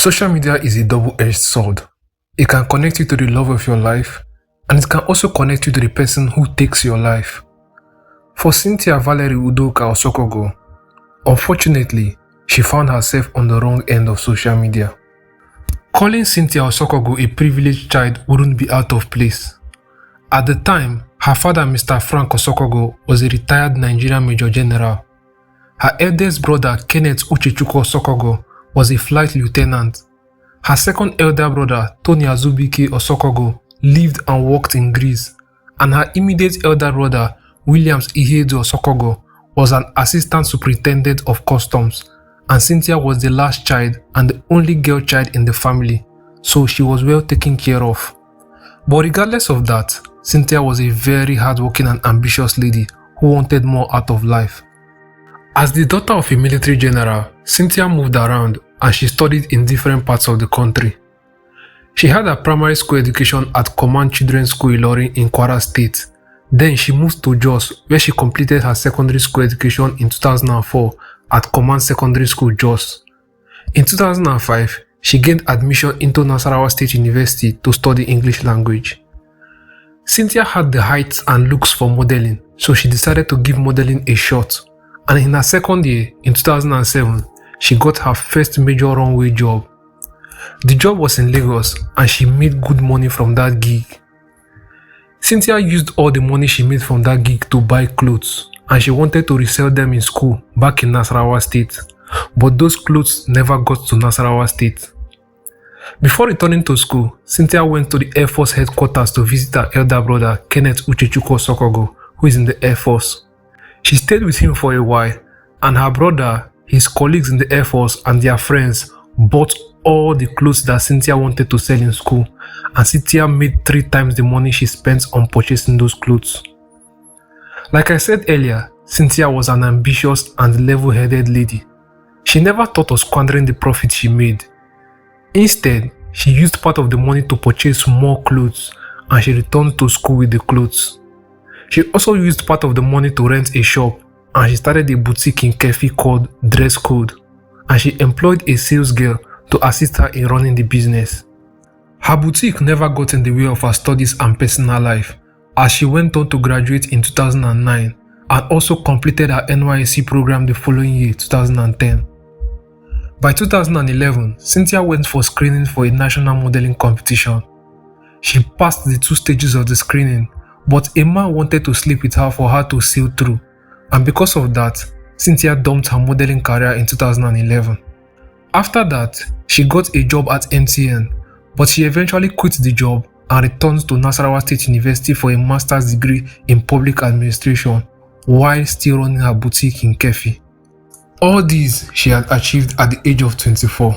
Social media is a double-edged sword. It can connect you to the love of your life, and it can also connect you to the person who takes your life. For Cynthia Valerie Udoka Osokogu, unfortunately, she found herself on the wrong end of social media. Calling Cynthia Osokogu a privileged child wouldn't be out of place. At the time, her father, Mr. Frank Osokogu, was a retired Nigerian Major General. Her eldest brother, Kenneth Uchechukwu Osokogu, was a flight lieutenant. Her second elder brother, Tony Azubike Osokogu, lived and worked in Greece, and her immediate elder brother, Williams Ihedu Osokogu, was an assistant superintendent of customs, and Cynthia was the last child and the only girl child in the family, so she was well taken care of. But regardless of that, Cynthia was a very hardworking and ambitious lady who wanted more out of life. As the daughter of a military general, Cynthia moved around and she studied in different parts of the country. She had her primary school education at Command Children's School Ilorin in Kwara State. Then she moved to Jos, where she completed her secondary school education in 2004 at Command Secondary School Jos. In 2005, she gained admission into Nasarawa State University to study English language. Cynthia had the height and looks for modeling, so she decided to give modeling a shot. And in her second year, in 2007, she got her first major runway job. The job was in Lagos and she made good money from that gig. Cynthia used all the money she made from that gig to buy clothes, and she wanted to resell them in school back in Nasarawa State, but those clothes never got to Nasarawa State. Before returning to school, Cynthia went to the Air Force headquarters to visit her elder brother Kenneth Uchechukwu Osokogu, who is in the Air Force. She stayed with him for a while, and her brother, his colleagues in the Air Force, and their friends bought all the clothes that Cynthia wanted to sell in school, and Cynthia made 3 times the money she spent on purchasing those clothes. Like I said earlier, Cynthia was an ambitious and level-headed lady. She never thought of squandering the profit she made. Instead, she used part of the money to purchase more clothes, and she returned to school with the clothes. She also used part of the money to rent a shop, and she started a boutique in Kefi called Dress Code, and she employed a sales girl to assist her in running the business. Her boutique never got in the way of her studies and personal life, as she went on to graduate in 2009 and also completed her NYSC program the following year, 2010. By 2011, Cynthia went for screening for a national modeling competition. She passed the 2 stages of the screening, but a man wanted to sleep with her for her to sail through, and because of that, Cynthia dumped her modeling career in 2011. After that, she got a job at MTN, but she eventually quit the job and returned to Nasarawa State University for a master's degree in public administration while still running her boutique in Kefi. All these she had achieved at the age of 24.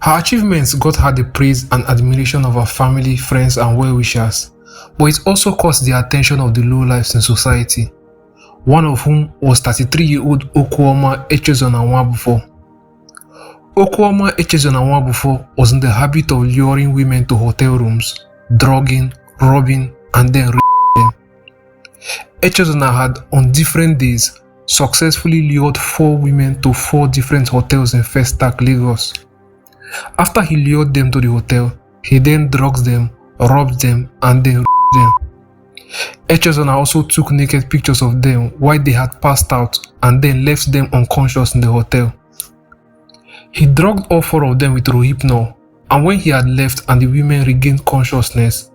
Her achievements got her the praise and admiration of her family, friends, and well-wishers, but it also caught the attention of the lowlifes in society, one of whom was 33-year-old Okwuoma Echezona Nwabufo. Okwuoma Echezona Nwabufo was in the habit of luring women to hotel rooms, drugging, robbing, and then raping them. Echezona had, on different days, successfully lured 4 women to 4 different hotels in Festac, Lagos. After he lured them to the hotel, he then drugs them, robs them, and then raped them. Echezona also took naked pictures of them while they had passed out and then left them unconscious in the hotel. He drugged all 4 of them with Rohypnol, and when he had left and the women regained consciousness,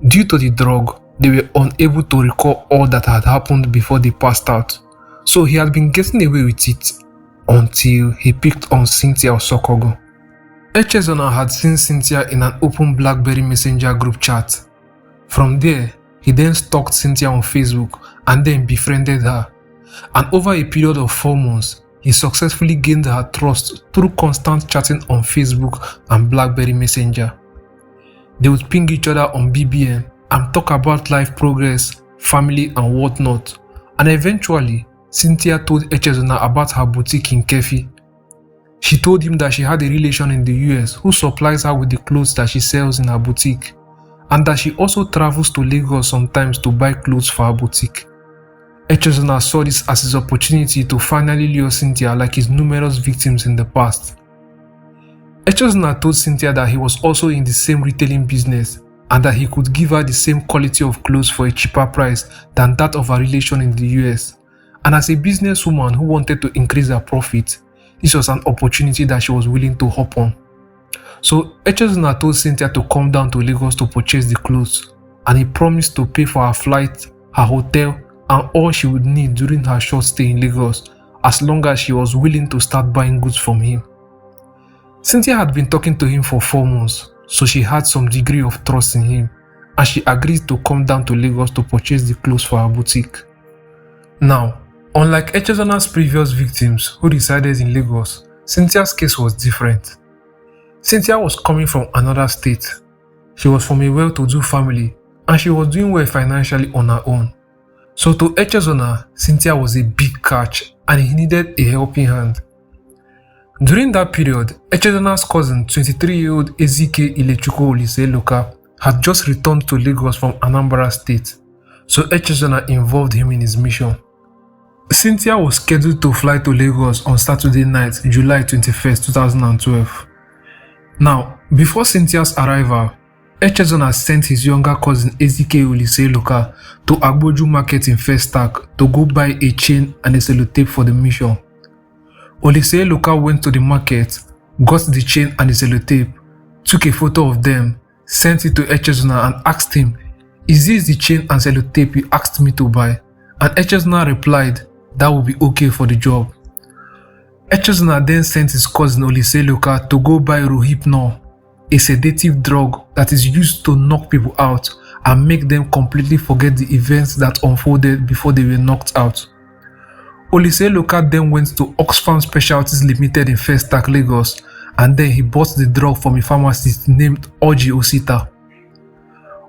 due to the drug, they were unable to recall all that had happened before they passed out. So he had been getting away with it until he picked on Cynthia Osokogu. Echezona had seen Cynthia in an open BlackBerry Messenger group chat. From there, he then stalked Cynthia on Facebook and then befriended her. And over a period of 4 months, he successfully gained her trust through constant chatting on Facebook and BlackBerry Messenger. They would ping each other on BBM and talk about life progress, family, and whatnot. And eventually, Cynthia told Echezona about her boutique in Kefi. She told him that she had a relation in the US who supplies her with the clothes that she sells in her boutique, and that she also travels to Lagos sometimes to buy clothes for her boutique. Echezona saw this as his opportunity to finally lure Cynthia like his numerous victims in the past. Echezona told Cynthia that he was also in the same retailing business and that he could give her the same quality of clothes for a cheaper price than that of her relation in the US. And as a businesswoman who wanted to increase her profit, this was an opportunity that she was willing to hop on. So Echezona told Cynthia to come down to Lagos to purchase the clothes, and he promised to pay for her flight, her hotel, and all she would need during her short stay in Lagos, as long as she was willing to start buying goods from him. Cynthia had been talking to him for 4 months, so she had some degree of trust in him, and she agreed to come down to Lagos to purchase the clothes for her boutique. Now, unlike Echezona's previous victims who resided in Lagos, Cynthia's case was different. Cynthia was coming from another state. She was from a well-to-do family, and she was doing well financially on her own. So to Echezona, Cynthia was a big catch, and he needed a helping hand. During that period, Echezona's cousin, 23-year-old Ezike Ilechukwu Olisaeloka, had just returned to Lagos from Anambra State, so Echezona involved him in his mission. Cynthia was scheduled to fly to Lagos on Saturday night, July 21, 2012. Now, before Cynthia's arrival, Echezona sent his younger cousin Ezike Olisaeloka to Agboju Market in Festac to go buy a chain and a sellotape for the mission. Olisaeloka went to the market, got the chain and the sellotape, took a photo of them, sent it to Echezona and asked him, "Is this the chain and sellotape you asked me to buy?" And Echezona replied, "That would be okay for the job." Echezona then sent his cousin Olisaeloka to go buy Rohypnol, a sedative drug that is used to knock people out and make them completely forget the events that unfolded before they were knocked out. Olisaeloka then went to Oxfam Specialties Limited in Festac, Lagos, and then he bought the drug from a pharmacist named Oji Osita.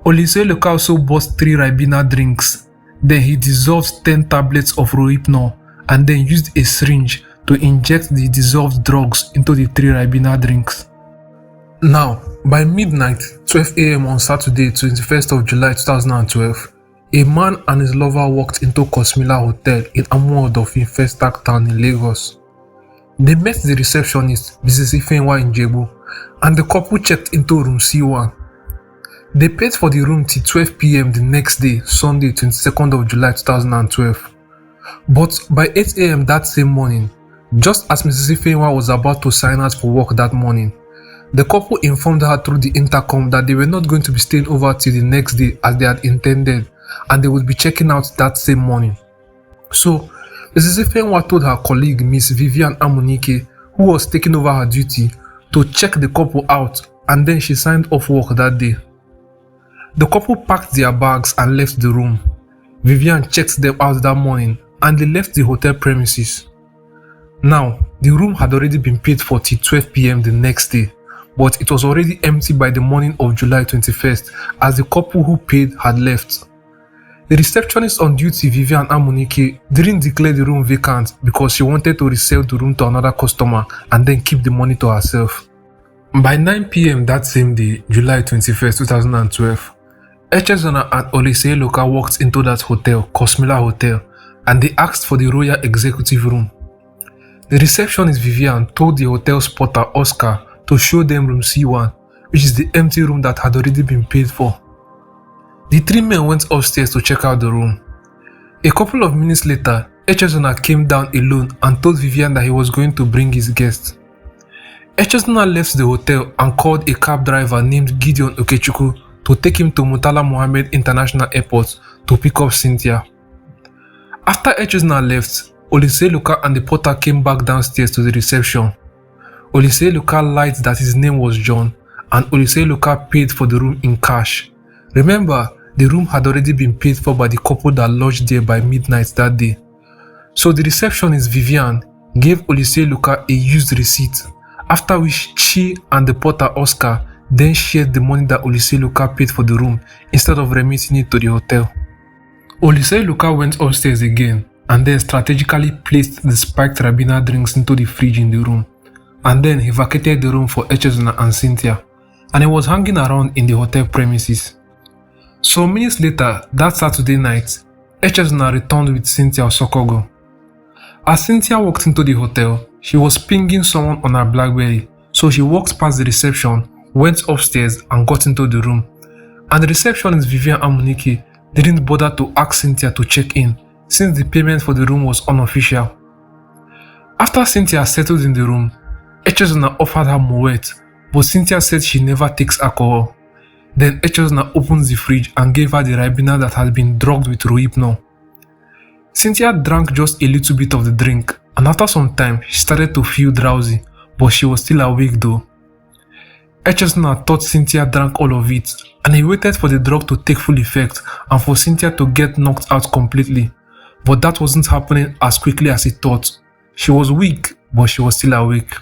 Olisaeloka also bought 3 Ribena drinks. Then he dissolved 10 tablets of Rohypnol and then used a syringe to inject the dissolved drugs into the 3 Ribena drinks. Now, by midnight, 12 a.m. on Saturday, 21st of July 2012, a man and his lover walked into Cosmila Hotel in Amuodofin, Festac town in Lagos. They met the receptionist, Mrs. Ifenwa Njebu, and the couple checked into room C1. They paid for the room till 12 p.m. the next day, Sunday, 22nd of July 2012. But by 8 a.m. that same morning, just as Mrs. Ifenwa was about to sign out for work that morning, the couple informed her through the intercom that they were not going to be staying over till the next day as they had intended, and they would be checking out that same morning. So, Mrs. Ifenwa told her colleague Miss Vivian Amunike, who was taking over her duty, to check the couple out, and then she signed off work that day. The couple packed their bags and left the room. Vivian checked them out that morning, and they left the hotel premises. Now, the room had already been paid for till 12 p.m. the next day, but it was already empty by the morning of July 21st as the couple who paid had left. The receptionist on duty, Vivian Amunike, didn't declare the room vacant because she wanted to resell the room to another customer and then keep the money to herself. By 9 p.m. that same day, July 21st, 2012, Echezona and Olisaeloka walked into that hotel, Cosmila Hotel, and they asked for the royal executive room. The receptionist Vivian told the hotel's porter Oscar to show them room C1, which is the empty room that had already been paid for. The 3 men went upstairs to check out the room. A couple of minutes later, Echezona came down alone and told Vivian that he was going to bring his guest. Echezona left the hotel and called a cab driver named Gideon Okechukwu to take him to Murtala Mohammed International Airport to pick up Cynthia. After Echezona left, Olisaeloka and the porter came back downstairs to the reception. Olisaeloka lied that his name was John, and Olisaeloka paid for the room in cash. Remember, the room had already been paid for by the couple that lodged there by midnight that day. So the receptionist Vivian gave Olisaeloka a used receipt, after which she and the porter Oscar then shared the money that Olisaeloka paid for the room instead of remitting it to the hotel. Olisaeloka went upstairs again and then strategically placed the spiked Ribena drinks into the fridge in the room, and then he vacated the room for Echezona and Cynthia, and he was hanging around in the hotel premises. Some minutes later, that Saturday night, Echezona returned with Cynthia Osokogu. As Cynthia walked into the hotel, she was pinging someone on her BlackBerry, So he walked past the reception, went upstairs and got into the room. And the receptionist Vivian Amunike didn't bother to ask Cynthia to check in since the payment for the room was unofficial. After Cynthia settled in the room, Echezona offered her moet, but Cynthia said she never takes alcohol. Then Echezona opened the fridge and gave her the Ribena that had been drugged with Rohypnol. Cynthia drank just a little bit of the drink, and after some time she started to feel drowsy, but she was still awake though. Echezona thought Cynthia drank all of it, and he waited for the drug to take full effect and for Cynthia to get knocked out completely, but that wasn't happening as quickly as he thought. She was weak, but she was still awake.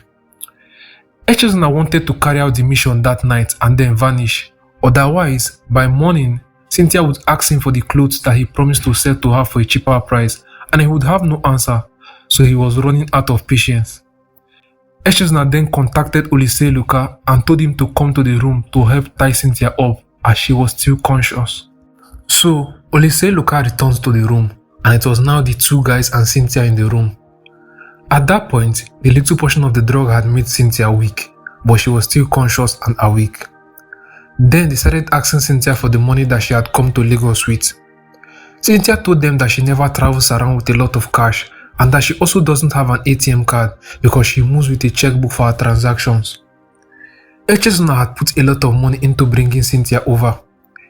Echezona wanted to carry out the mission that night and then vanish. Otherwise, by morning, Cynthia would ask him for the clothes that he promised to sell to her for a cheaper price, and he would have no answer, so he was running out of patience. Echezona then contacted Olise Luka and told him to come to the room to help tie Cynthia up as she was still conscious. So, Olise Luka returned to the room, and it was now the two guys and Cynthia in the room. At that point, the little portion of the drug had made Cynthia weak, but she was still conscious and awake. Then they started asking Cynthia for the money that she had come to Lagos with. Cynthia told them that she never travels around with a lot of cash and that she also doesn't have an ATM card because she moves with a checkbook for her transactions. Echezona had put a lot of money into bringing Cynthia over.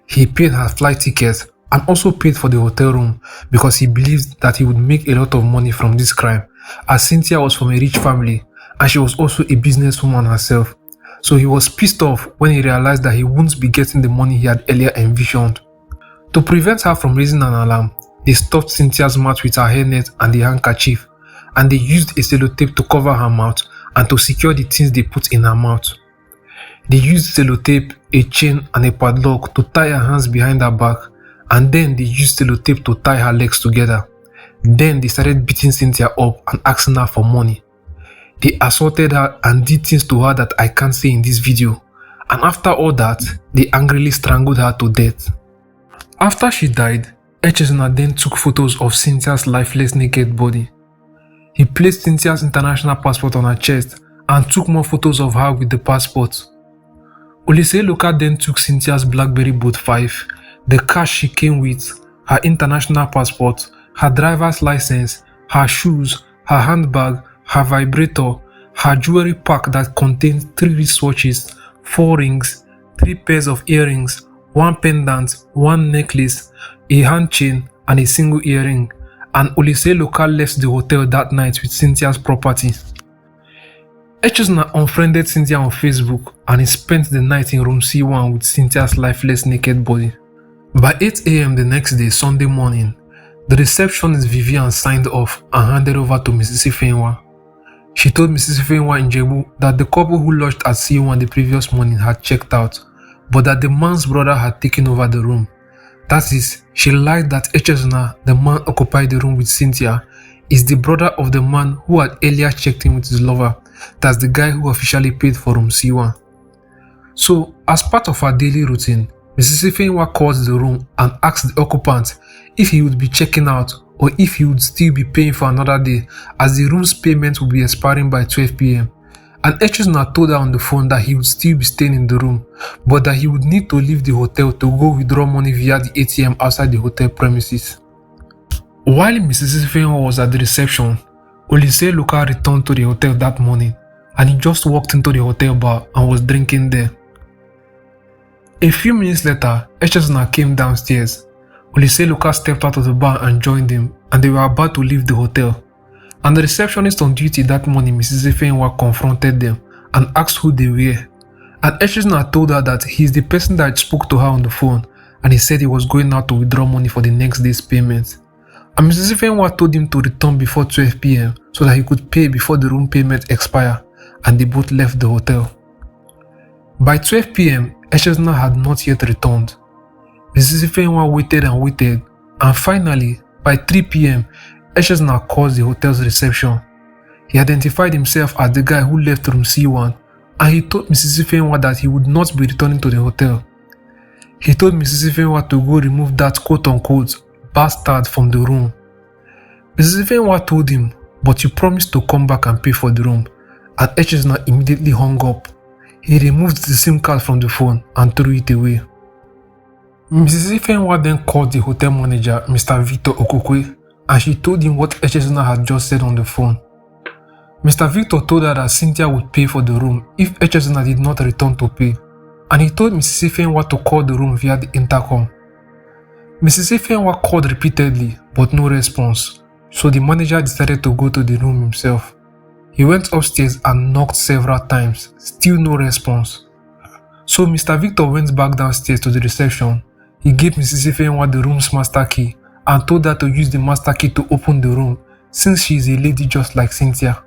He paid her flight ticket and also paid for the hotel room because he believed that he would make a lot of money from this crime, as Cynthia was from a rich family and she was also a businesswoman herself. So he was pissed off when he realized that he wouldn't be getting the money he had earlier envisioned. To prevent her from raising an alarm, they stuffed Cynthia's mouth with her hairnet and the handkerchief, and they used a sellotape to cover her mouth and to secure the things they put in her mouth. They used sellotape, a chain and a padlock to tie her hands behind her back, and then they used sellotape to tie her legs together. Then they started beating Cynthia up and asking her for money. They assaulted her and did things to her that I can't say in this video, and after all that, they angrily strangled her to death. After she died, Echezona then took photos of Cynthia's lifeless naked body. He placed Cynthia's international passport on her chest and took more photos of her with the passport. Olise Luka then took Cynthia's BlackBerry Boat 5, the cash she came with, her international passport, her driver's license, her shoes, her handbag, her vibrator, her jewelry pack that contained 3 wristwatches, 4 rings, 3 pairs of earrings, 1 pendant, 1 necklace, a hand chain, and a single earring. And Olise Luka left the hotel that night with Cynthia's property. Echezona unfriended Cynthia on Facebook and he spent the night in room C1 with Cynthia's lifeless naked body. By 8 AM the next day, Sunday morning, the receptionist Vivian signed off and handed over to Mrs. Ifeanyi. She told Mrs. Ifeanyi in Jebu that the couple who lodged at C1 the previous morning had checked out, but that the man's brother had taken over the room. That is, she lied that Echezona, the man occupied the room with Cynthia, is the brother of the man who had earlier checked in with his lover. That's the guy who officially paid for room C1. So, as part of her daily routine, Mrs. Ifeanyi called the room and asked the occupant if he would be checking out or if he would still be paying for another day, as the room's payment would be expiring by 12 PM. And Echezona told her on the phone that he would still be staying in the room, but that he would need to leave the hotel to go withdraw money via the ATM outside the hotel premises. While Mrs. Ifeanyi was at the reception, Olise Luka returned to the hotel that morning, and he just walked into the hotel bar and was drinking there. A few minutes later, Echezona came downstairs. Olise Luka stepped out of the bar and joined him, and they were about to leave the hotel. And the receptionist on duty that morning, Mrs. Ifeanyi, confronted them and asked who they were. And Echezona told her that he is the person that spoke to her on the phone, and he said he was going out to withdraw money for the next day's payment. And Mrs. Ifeanyi told him to return before 12 PM so that he could pay before the room payment expired, and they both left the hotel. By 12 PM, Echezona had not yet returned. Mrs. Ifeanyi waited and waited, and finally, by 3 PM, Echezona called the hotel's reception. He identified himself as the guy who left room C1, and he told Mrs. Ifeanyi that he would not be returning to the hotel. He told Mrs. Ifeanyi to go remove that quote-unquote bastard from the room. Mrs. Ifeanyi told him, "But you promised to come back and pay for the room, and Echezona immediately hung up. He removed the SIM card from the phone and threw it away. Mrs. Ifeanyi then called the hotel manager, Mr. Victor Okokwe, and she told him what Echezona had just said on the phone. Mr. Victor told her that Cynthia would pay for the room if Echezona did not return to pay, and he told Mrs. Ifeanyi to call the room via the intercom. Mrs. Ifeanyi called repeatedly, but no response, so the manager decided to go to the room himself. He went upstairs and knocked several times, still no response. So Mr. Victor went back downstairs to the reception. He gave Mrs. Ifeanyi the room's master key and told her to use the master key to open the room, since she is a lady just like Cynthia.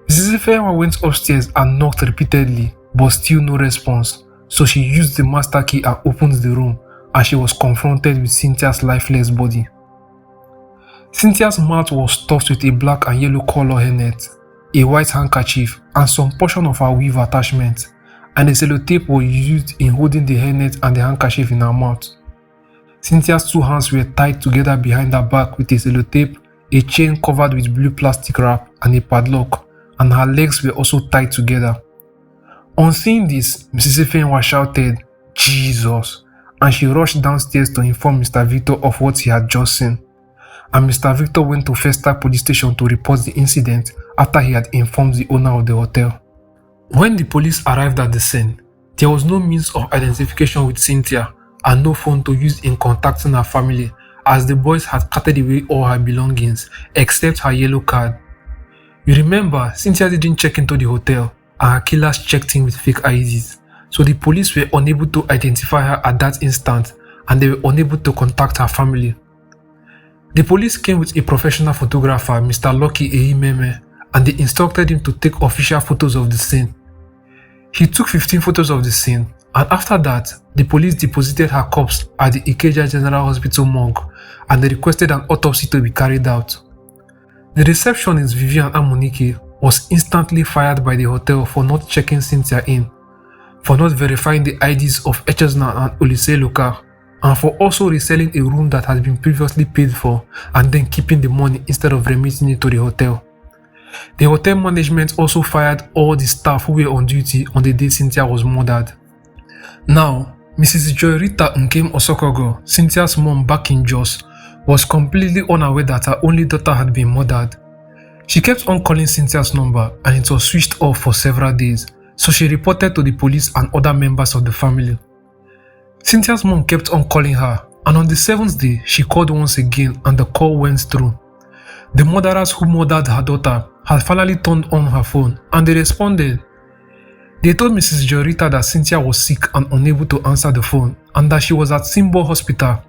Mrs. Ifeanyi went upstairs and knocked repeatedly, but still no response, so she used the master key and opened the room, and she was confronted with Cynthia's lifeless body. Cynthia's mouth was stuffed with a black and yellow color hairnet, a white handkerchief, and some portion of her weave attachment, and a sellotape was used in holding the hairnet and the handkerchief in her mouth. Cynthia's two hands were tied together behind her back with a sellotape, a chain covered with blue plastic wrap, and a padlock, and her legs were also tied together. On seeing this, Mrs. Ifeanyi shouted, "Jesus!" and she rushed downstairs to inform Mr. Victor of what he had just seen. And Mr. Victor went to Festac police station to report the incident after he had informed the owner of the hotel. When the police arrived at the scene, there was no means of identification with Cynthia and no phone to use in contacting her family, as the boys had carted away all her belongings except her yellow card. You remember, Cynthia didn't check into the hotel and her killers checked in with fake IDs, so the police were unable to identify her at that instant and they were unable to contact her family. The police came with a professional photographer, Mr. Lucky Ehimeme, and they instructed him to take official photos of the scene. He took 15 photos of the scene, and after that, the police deposited her corpse at the Ikeja General Hospital morgue and they requested an autopsy to be carried out. The receptionist Vivian Amunike was instantly fired by the hotel for not checking Cynthia in, for not verifying the IDs of Echezona and Olise Luka, and for also reselling a room that had been previously paid for and then keeping the money instead of remitting it to the hotel. The hotel management also fired all the staff who were on duty on the day Cynthia was murdered. Now, Mrs. Joyrita Nkem Osokogu, Cynthia's mom back in Jos, was completely unaware that her only daughter had been murdered. She kept on calling Cynthia's number and it was switched off for several days, so she reported to the police and other members of the family. Cynthia's mom kept on calling her, and on the 7th day, she called once again and the call went through. The murderers who murdered her daughter had finally turned on her phone and they responded. They told Mrs. Joyrita that Cynthia was sick and unable to answer the phone and that she was at Simbo Hospital.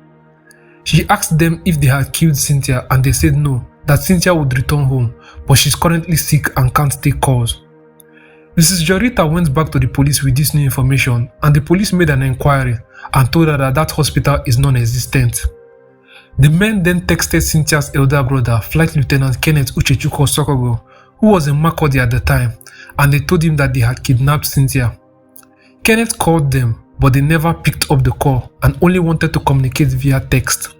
She asked them if they had killed Cynthia and they said no, that Cynthia would return home, but she's currently sick and can't take calls. Mrs. Joyrita went back to the police with this new information and the police made an inquiry and told her that that hospital is non-existent. The men then texted Cynthia's elder brother, Flight Lieutenant Kenneth Uchechukwu Osokogu, who was in Makurdi at the time, and they told him that they had kidnapped Cynthia. Kenneth called them, but they never picked up the call and only wanted to communicate via text.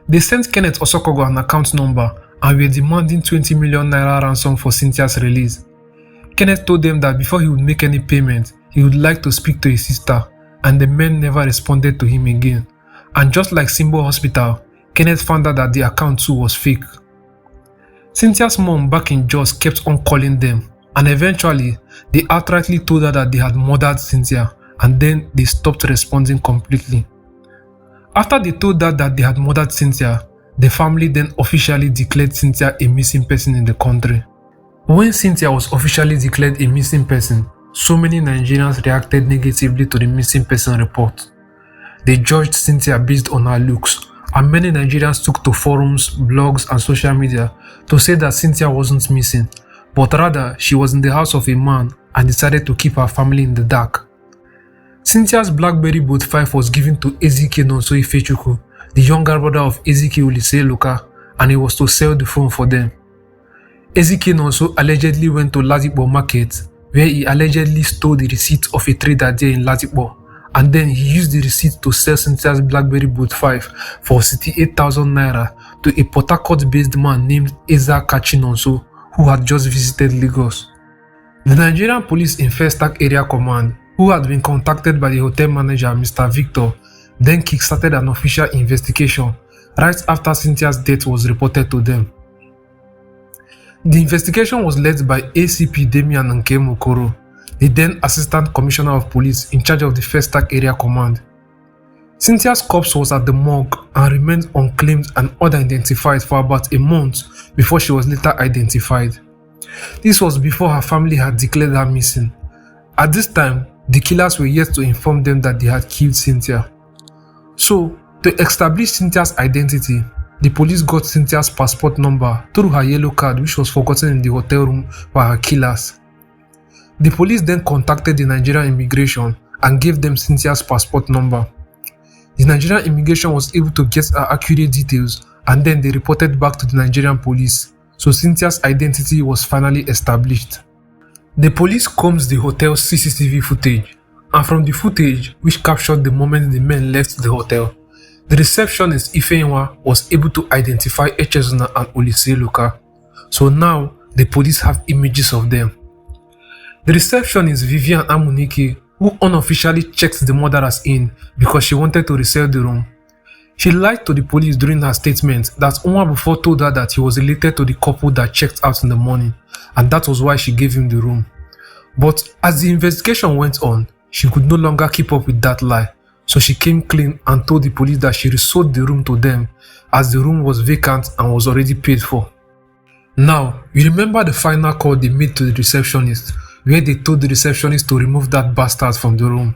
They sent Kenneth Osokogu an account number and were demanding 20 million naira ransom for Cynthia's release. Kenneth told them that before he would make any payment, he would like to speak to his sister, and the men never responded to him again. And just like Simbo Hospital, Kenneth found out that the account too was fake. Cynthia's mom back in Jos kept on calling them, and eventually they outrightly told her that they had murdered Cynthia, and then they stopped responding completely. After they told her that they had murdered Cynthia, the family then officially declared Cynthia a missing person in the country. When Cynthia was officially declared a missing person, so many Nigerians reacted negatively to the missing person report. They judged Cynthia based on her looks, and many Nigerians took to forums, blogs, and social media to say that Cynthia wasn't missing, but rather she was in the house of a man and decided to keep her family in the dark. Cynthia's BlackBerry Boat 5 was given to Ezike Nonso Ifechukwu, the younger brother of Ezike Olise Luka, and he was to sell the phone for them. Ezike Nonso allegedly went to Ladipo Market, where he allegedly stole the receipt of a trader there in Ladipo, and then he used the receipt to sell Cynthia's BlackBerry Boat 5 for 68,000 naira to a Port Harcourt-based man named Eza Kachi Nonso, who had just visited Lagos. The Nigerian Police Investac Area Command, who had been contacted by the hotel manager Mr. Victor, then kickstarted an official investigation right after Cynthia's death was reported to them. The investigation was led by ACP Damian Nkemokoro, the then Assistant Commissioner of Police in charge of the Investac Area Command. Cynthia's corpse was at the morgue and remained unclaimed and unidentified for about a month before she was later identified. This was before her family had declared her missing. At this time, the killers were yet to inform them that they had killed Cynthia. So, to establish Cynthia's identity, the police got Cynthia's passport number through her yellow card, which was forgotten in the hotel room by her killers. The police then contacted the Nigerian immigration and gave them Cynthia's passport number. The Nigerian immigration was able to get her accurate details, and then they reported back to the Nigerian police, so Cynthia's identity was finally established. The police combed the hotel's CCTV footage, and from the footage, which captured the moment the men left the hotel, the receptionist Ifeanyi was able to identify Echezona and Oluseloka. So now, the police have images of them. The receptionist Vivian Amunike, who unofficially checked the murderers in because she wanted to resell the room. She lied to the police during her statement that Nwabufo told her that he was related to the couple that checked out in the morning, and that was why she gave him the room. But as the investigation went on, she could no longer keep up with that lie, so she came clean and told the police that she resold the room to them as the room was vacant and was already paid for. Now, you remember the final call they made to the receptionist, where they told the receptionist to remove that bastard from the room.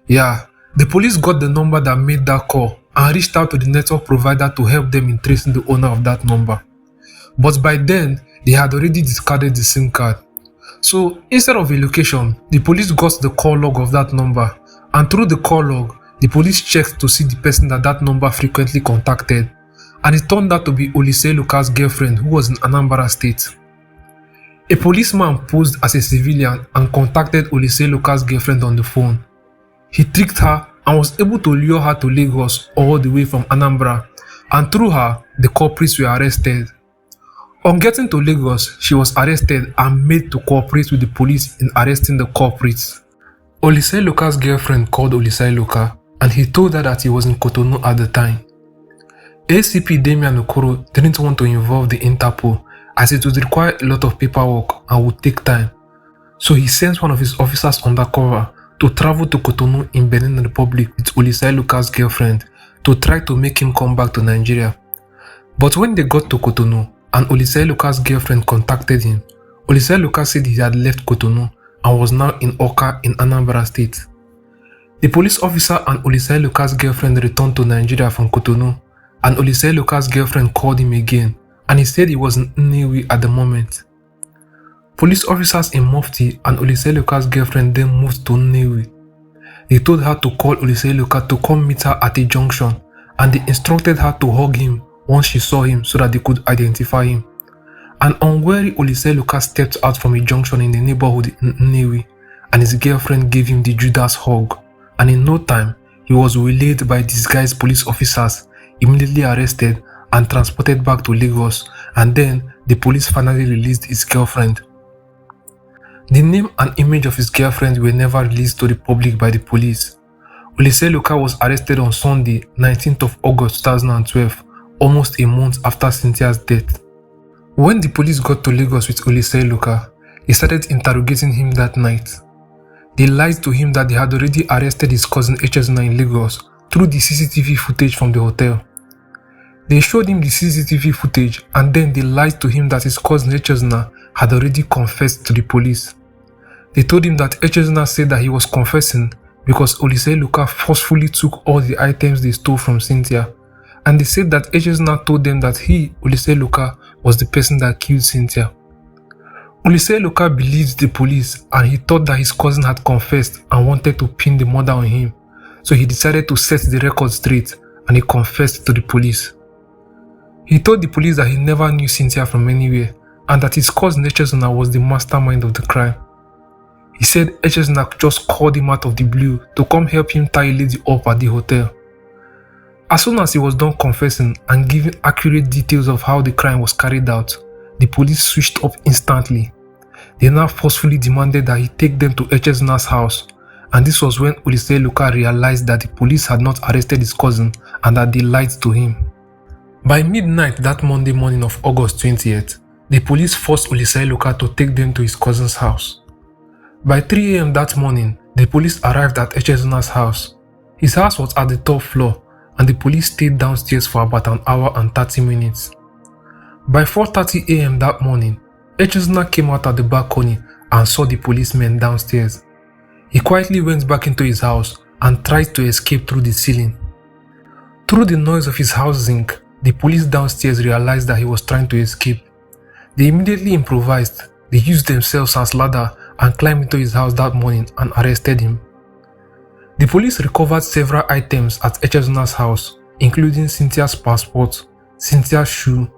Yeah, the police got the number that made that call and reached out to the network provider to help them in tracing the owner of that number. But by then, they had already discarded the SIM card. So instead of a location, the police got the call log of that number, and through the call log, the police checked to see the person that number frequently contacted, and it turned out to be Oluseloka's girlfriend, who was in Anambra State. A policeman posed as a civilian and contacted Oluseloka's girlfriend on the phone. He tricked her and was able to lure her to Lagos all the way from Anambra, and through her, the culprits were arrested. On getting to Lagos, she was arrested and made to cooperate with the police in arresting the culprits. Oluseloka's girlfriend called Oluseloka, and he told her that he was in Cotonou at the time. ACP Damian Okoro didn't want to involve the Interpol, as it would require a lot of paperwork and would take time. So he sent one of his officers undercover to travel to Cotonou in Benin Republic with Oluseloka's girlfriend to try to make him come back to Nigeria. But when they got to Cotonou and Oluseloka's girlfriend contacted him, Oluseloka said he had left Cotonou and was now in Oka in Anambra State. The police officer and Oluseloka's girlfriend returned to Nigeria from Cotonou, and Oluseloka's girlfriend called him again, and he said he was in Nnewi at the moment. Police officers in Mufti and Oluseloka's girlfriend then moved to Nnewi. They told her to call Oluseloka to come meet her at a junction, and they instructed her to hug him once she saw him so that they could identify him. An unwary Oluseloka stepped out from a junction in the neighborhood in Nnewi, and his girlfriend gave him the Judas hug, and in no time, he was waylaid by disguised police officers, immediately arrested and transported back to Lagos, and then the police finally released his girlfriend. The name and image of his girlfriend were never released to the public by the police. Oluseloka was arrested on Sunday, 19th of August 2012, almost a month after Cynthia's death. When the police got to Lagos with Oluseloka, they started interrogating him that night. They lied to him that they had already arrested his cousin Echezona in Lagos through the CCTV footage from the hotel. They showed him the CCTV footage, and then they lied to him that his cousin Echezona had already confessed to the police. They told him that Echezona said that he was confessing because Oluseloka forcefully took all the items they stole from Cynthia, and they said that Echezona told them that he, Oluseloka, was the person that killed Cynthia. Oluseloka believed the police, and he thought that his cousin had confessed and wanted to pin the murder on him, so he decided to set the record straight, and he confessed to the police. He told the police that he never knew Cynthia from anywhere, and that his cousin Echezona was the mastermind of the crime. He said Echezona just called him out of the blue to come help him tie a lady up at the hotel. As soon as he was done confessing and giving accurate details of how the crime was carried out, the police switched up instantly. They now forcefully demanded that he take them to Echezona's house, and this was when Oluseloka realized that the police had not arrested his cousin and that they lied to him. By midnight that Monday morning of August 20th, the police forced Oluseloka to take them to his cousin's house. By 3 a.m. that morning, the police arrived at Echezona's house. His house was at the top floor, and the police stayed downstairs for about an hour and 30 minutes. By 4:30 a.m. that morning, Echezona came out at the balcony and saw the policemen downstairs. He quietly went back into his house and tried to escape through the ceiling. Through the noise of his house zinc, the police downstairs realized that he was trying to escape. They immediately improvised. They used themselves as ladder and climbed into his house that morning and arrested him. The police recovered several items at Echezona's house, including Cynthia's passport, Cynthia's shoe,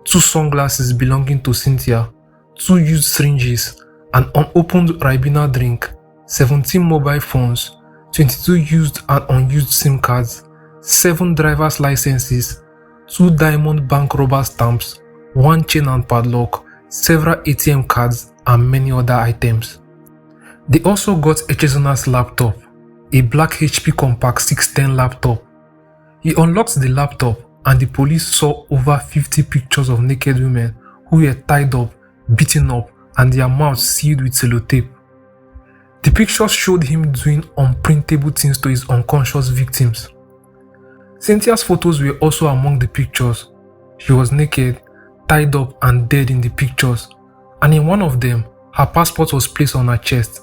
2 sunglasses belonging to Cynthia, 2 used syringes, an unopened Ribena drink, 17 mobile phones, 22 used and unused SIM cards, 7 driver's licenses, 2 diamond bank rubber stamps, 1 chain and padlock, several ATM cards, and many other items. They also got Echezona's laptop, a black HP Compact 610 laptop. He unlocked the laptop and the police saw over 50 pictures of naked women who were tied up, beaten up, and their mouths sealed with sellotape. The pictures showed him doing unprintable things to his unconscious victims. Cynthia's photos were also among the pictures. She was naked, tied up and dead in the pictures, and in one of them, her passport was placed on her chest.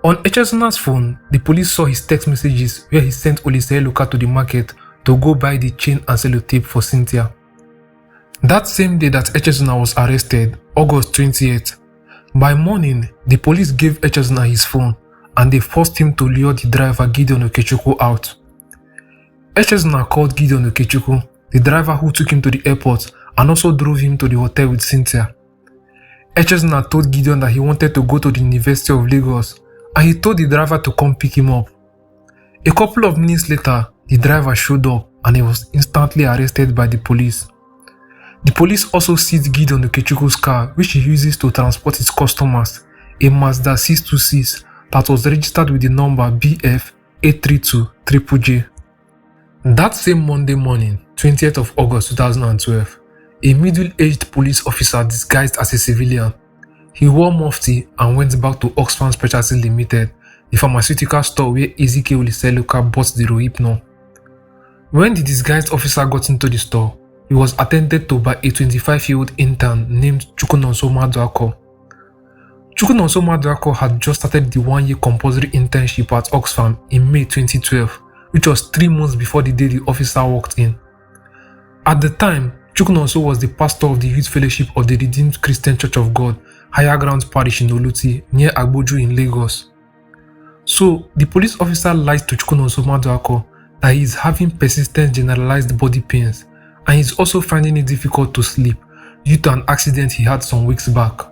On Echezona's phone, the police saw his text messages where he sent Oluseloka to the market to go buy the chain and sellotape for Cynthia. That same day that Echezona was arrested, August 20th, by morning, the police gave Echezona his phone and they forced him to lure the driver Gideon Okechukwu out. Echezona called Gideon Okechukwu, the driver who took him to the airport and also drove him to the hotel with Cynthia. Echezona told Gideon that he wanted to go to the University of Lagos and he told the driver to come pick him up. A couple of minutes later, the driver showed up and he was instantly arrested by the police. The police also seized Gideon Okechukwu's car, which he uses to transport his customers, a Mazda 626 that was registered with the number BF 832JJJ. That same Monday morning, 20th of August 2012, a middle-aged police officer disguised as a civilian. He wore mufti and went back to Oxfam Specialty Limited, the pharmaceutical store where Ezike Oluseloka bought the Rohypnol. When the disguised officer got into the store, he was attended to by a 25-year-old intern named Chukwunonso Maduako. Chukwunonso Maduako had just started the 1-year compulsory internship at Oxfam in May 2012, which was 3 months before the day the officer walked in. At the time, Chukwunonso was the pastor of the Youth Fellowship of the Redeemed Christian Church of God, Higher Ground Parish in Oluti, near Agboju in Lagos. So, the police officer lied to Chukwunonso Maduako that he is having persistent generalized body pains and he is also finding it difficult to sleep due to an accident he had some weeks back.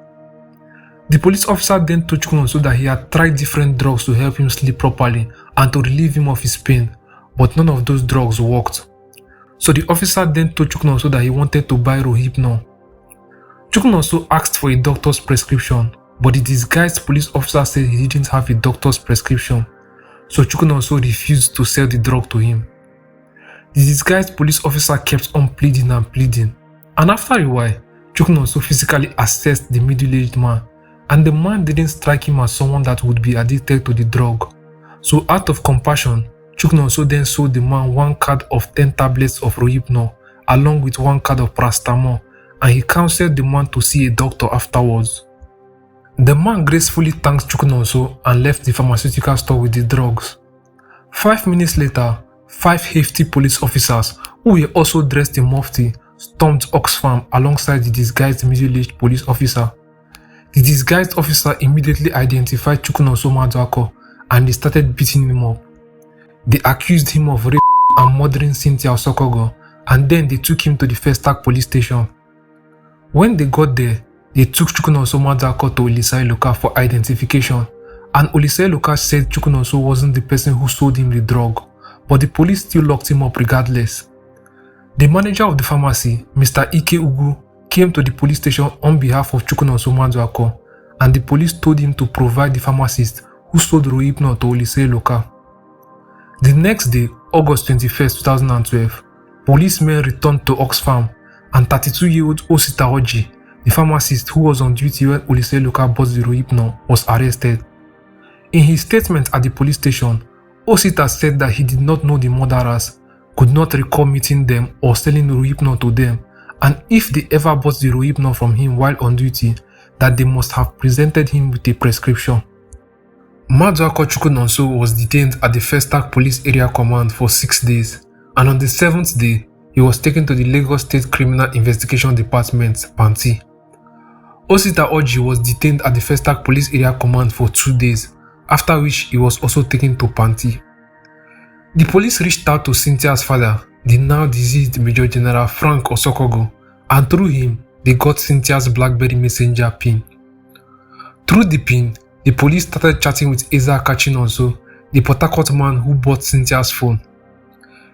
The police officer then told Chukwunonso that he had tried different drugs to help him sleep properly and to relieve him of his pain, but none of those drugs worked. So the officer then told Chukwunonso that he wanted to buy Rohypnol. Chukwunonso asked for a doctor's prescription, but the disguised police officer said he didn't have a doctor's prescription, so Chukwunonso refused to sell the drug to him. The disguised police officer kept on pleading and pleading, and after a while, Chukwunonso physically assessed the middle-aged man, and the man didn't strike him as someone that would be addicted to the drug. So out of compassion, Chukwunonso then sold the man 1 card of 10 tablets of Rohypnol along with 1 card of paracetamol, and he counseled the man to see a doctor afterwards. The man gracefully thanked Chukwunonso and left the pharmaceutical store with the drugs. 5 minutes later, 5 hefty police officers, who were also dressed in mufti, stormed Oxfam alongside the disguised middle-aged police officer. The disguised officer immediately identified Chukwunonso Maduako and they started beating him up. They accused him of rape and murdering Cynthia Osokogu, and then they took him to the Festac police station. When they got there, they took Chukwunonso Maduako to Oluseloka for identification, and Oluseloka said Chukwunonso wasn't the person who sold him the drug, but the police still locked him up regardless. The manager of the pharmacy, Mr. Ike Ugu, came to the police station on behalf of Chukwunonso Maduako, and the police told him to provide the pharmacist who sold Rohypnol to Olise Loka. The next day, August 21, 2012, policemen returned to Oxfam, and 32-year-old Osita Oji, the pharmacist who was on duty when Olise Loka bought the Rohypnol, was arrested. In his statement at the police station, Osita said that he did not know the murderers, could not recall meeting them or selling Rohypnol to them, and if they ever bought the Rohypnol from him while on duty, that they must have presented him with a prescription. Maduako Chukwunonso was detained at the Festac Police Area Command for 6 days, and on the 7th day, he was taken to the Lagos State Criminal Investigation Department, Panti. Osita Oji was detained at the Festac Police Area Command for 2 days, after which he was also taken to Panti. The police reached out to Cynthia's father, the now deceased Major General Frank Osokogu, and through him, they got Cynthia's BlackBerry Messenger pin. Through the pin, the police started chatting with Eza Kachinonso, the Port Harcourt man who bought Cynthia's phone.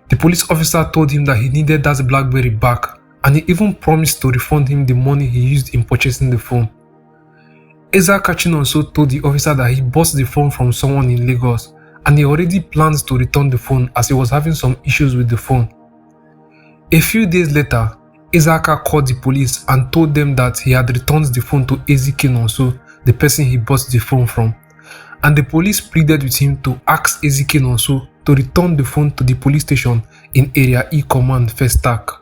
The police officer told him that he needed that BlackBerry back, and he even promised to refund him the money he used in purchasing the phone. Eza Kachinonso told the officer that he bought the phone from someone in Lagos, and he already plans to return the phone as he was having some issues with the phone. A few days later, Ezaka called the police and told them that he had returned the phone to Ezike Nonso, the person he bought the phone from, and the police pleaded with him to ask Ezike Nonso to return the phone to the police station in Area E Command Festac.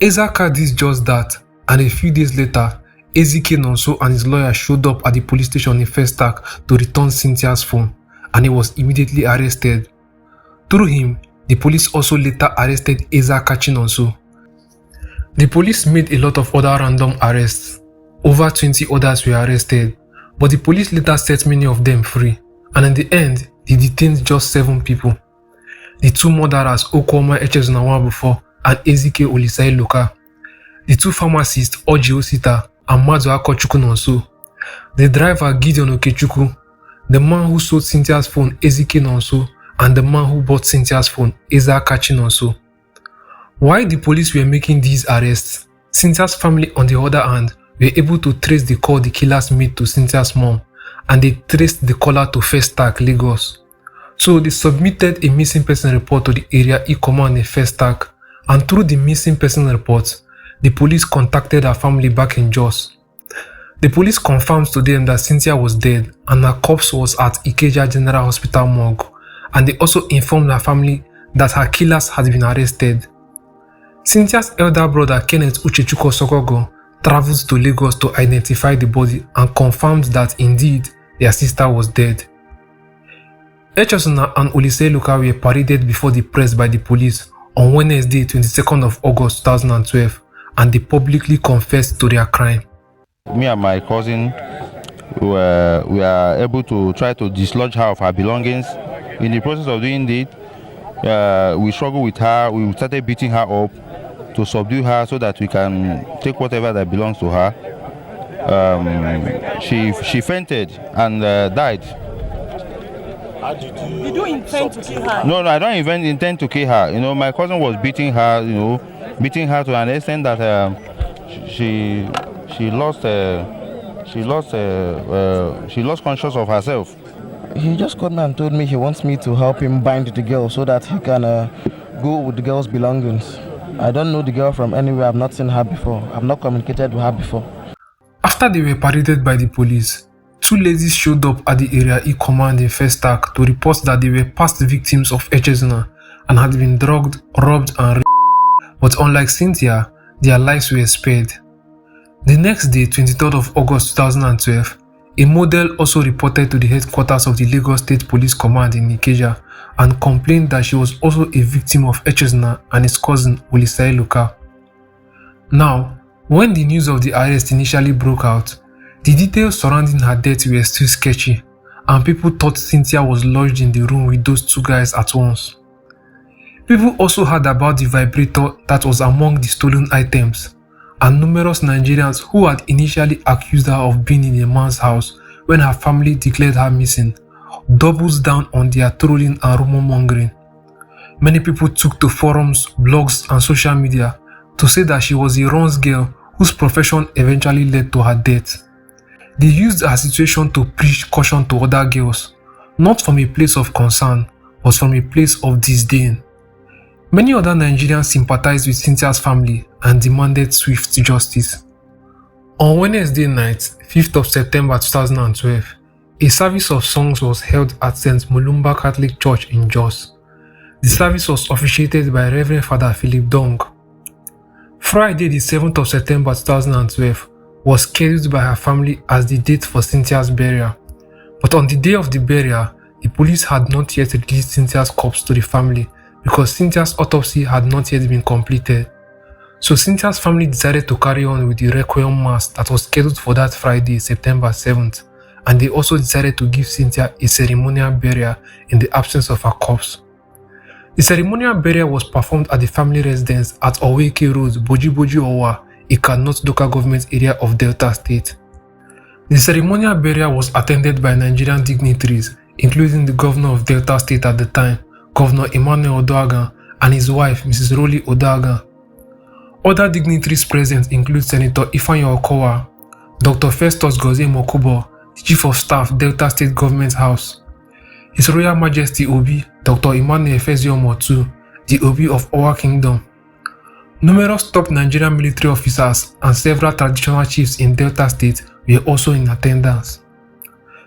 Ezaka did just that, and a few days later, Ezike Nonso and his lawyer showed up at the police station in Festac to return Cynthia's phone, and he was immediately arrested. Through him, the police also later arrested Eza Kachinonso. The police made a lot of other random arrests. Over 20 others were arrested, but the police later set many of them free, and in the end, they detained just 7 people. The 2 murderers Okwuoma Echezona Nwabufo and Ezike Olisai Loka, the 2 pharmacists Oji Osita and Maduako Chukwunonso, the driver Gideon Okechukwu, the man who sold Cynthia's phone Ezike Nonso, and the man who bought Cynthia's phone Eza Kachinonso. While the police were making these arrests, Cynthia's family on the other hand were able to trace the call the killers made to Cynthia's mom, and they traced the caller to Festac, Lagos. So they submitted a missing person report to the Area E Command in Festac, and through the missing person report, the police contacted her family back in Jos. The police confirmed to them that Cynthia was dead and her corpse was at Ikeja General Hospital morgue, and they also informed her family that her killers had been arrested. Cynthia's elder brother Kenneth Uchechukwu Osokogu traveled to Lagos to identify the body and confirmed that indeed their sister was dead. Echezona and Olise Loka were paraded before the press by the police on Wednesday 22nd of August 2012, and they publicly confessed to their crime. Me and my cousin we are able to try to dislodge her of her belongings. In the process of doing it, we struggled with her. We started beating her up to subdue her so that we can take whatever that belongs to her. She fainted and died. You don't intend to kill her? No, I don't even intend to kill her. You know, my cousin was beating her. Beating her to an extent that she lost conscious of herself. He just called me and told me he wants me to help him bind the girl so that he can go with the girl's belongings. I don't know the girl from anywhere. I've not seen her before. I've not communicated with her before. After they were paraded by the police, 2 ladies showed up at the Area E Command in Festac to report that they were past victims of Echezona and had been drugged, robbed and raped. But unlike Cynthia, their lives were spared. The next day, 23rd of August 2012, a model also reported to the headquarters of the Lagos State Police Command in Ikeja and complained that she was also a victim of Echezona and his cousin Olisai Loka. Now, when the news of the arrest initially broke out, the details surrounding her death were still sketchy, and people thought Cynthia was lodged in the room with those 2 guys at once. People also heard about the vibrator that was among the stolen items, and numerous Nigerians who had initially accused her of being in a man's house when her family declared her missing doubles down on their trolling and rumor-mongering. Many people took to forums, blogs and social media to say that she was a runs girl whose profession eventually led to her death. They used her situation to preach caution to other girls, not from a place of concern, but from a place of disdain. Many other Nigerians sympathized with Cynthia's family and demanded swift justice. On Wednesday night, 5th of September 2012, a service of songs was held at St. Mulumba Catholic Church in Jos. The service was officiated by Reverend Father Philip Dong. Friday, the 7th of September 2012, was scheduled by her family as the date for Cynthia's burial. But on the day of the burial, the police had not yet released Cynthia's corpse to the family because Cynthia's autopsy had not yet been completed. So Cynthia's family decided to carry on with the Requiem Mass that was scheduled for that Friday, September 7th, and they also decided to give Cynthia a ceremonial burial in the absence of her corpse. The ceremonial burial was performed at the family residence at Oweke Road, Boji Owa, Ikanot local government area of Delta State. The ceremonial burial was attended by Nigerian dignitaries, including the governor of Delta State at the time, Governor Emmanuel Odoagan, and his wife, Mrs. Rolly Odoagan. Other dignitaries present include Senator Ifeanyi Okowa, Dr. Festus Gozie Mokubo, the Chief of Staff, Delta State Government House, His Royal Majesty Obi, Dr. Emmanuel Efeziomo II, the Obi of Owa Kingdom. Numerous top Nigerian military officers and several traditional chiefs in Delta State were also in attendance.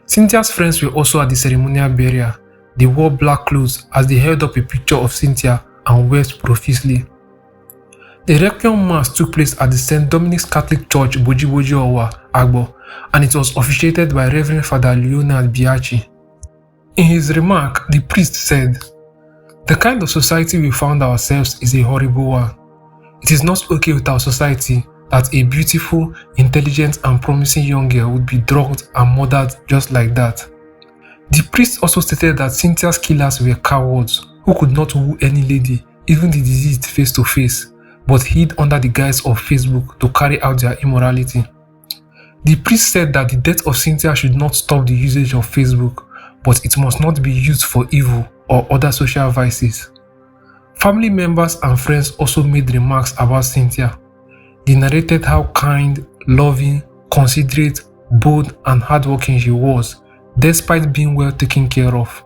Cynthia's friends were also at the ceremonial burial. They wore black clothes as they held up a picture of Cynthia and wept profusely. The Requiem Mass took place at the St. Dominic's Catholic Church, Boji Owa, Agbo, and it was officiated by Reverend Father Leonard Biachi. In his remark, the priest said, "The kind of society we found ourselves is a horrible one. It is not okay with our society that a beautiful, intelligent and promising young girl would be drugged and murdered just like that." The priest also stated that Cynthia's killers were cowards who could not woo any lady, even the deceased, face to face, but hid under the guise of Facebook to carry out their immorality. The priest said that the death of Cynthia should not stop the usage of Facebook, but it must not be used for evil or other social vices. Family members and friends also made remarks about Cynthia. They narrated how kind, loving, considerate, bold, and hardworking she was, despite being well taken care of.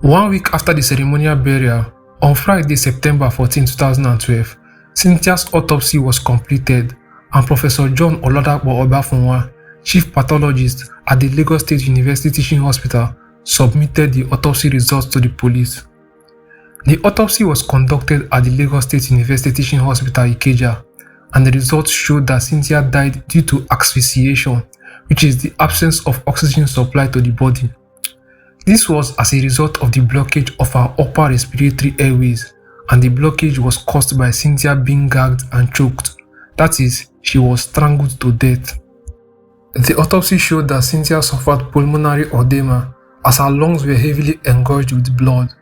1 week after the ceremonial burial, on Friday, September 14, 2012, Cynthia's autopsy was completed, and Professor John Oladapo Obafunwa, Chief Pathologist at the Lagos State University Teaching Hospital, submitted the autopsy results to the police. The autopsy was conducted at the Lagos State University Teaching Hospital, Ikeja, and the results showed that Cynthia died due to asphyxiation, which is the absence of oxygen supply to the body. This was as a result of the blockage of her upper respiratory airways, and the blockage was caused by Cynthia being gagged and choked. That is, she was strangled to death. The autopsy showed that Cynthia suffered pulmonary edema as her lungs were heavily engorged with blood.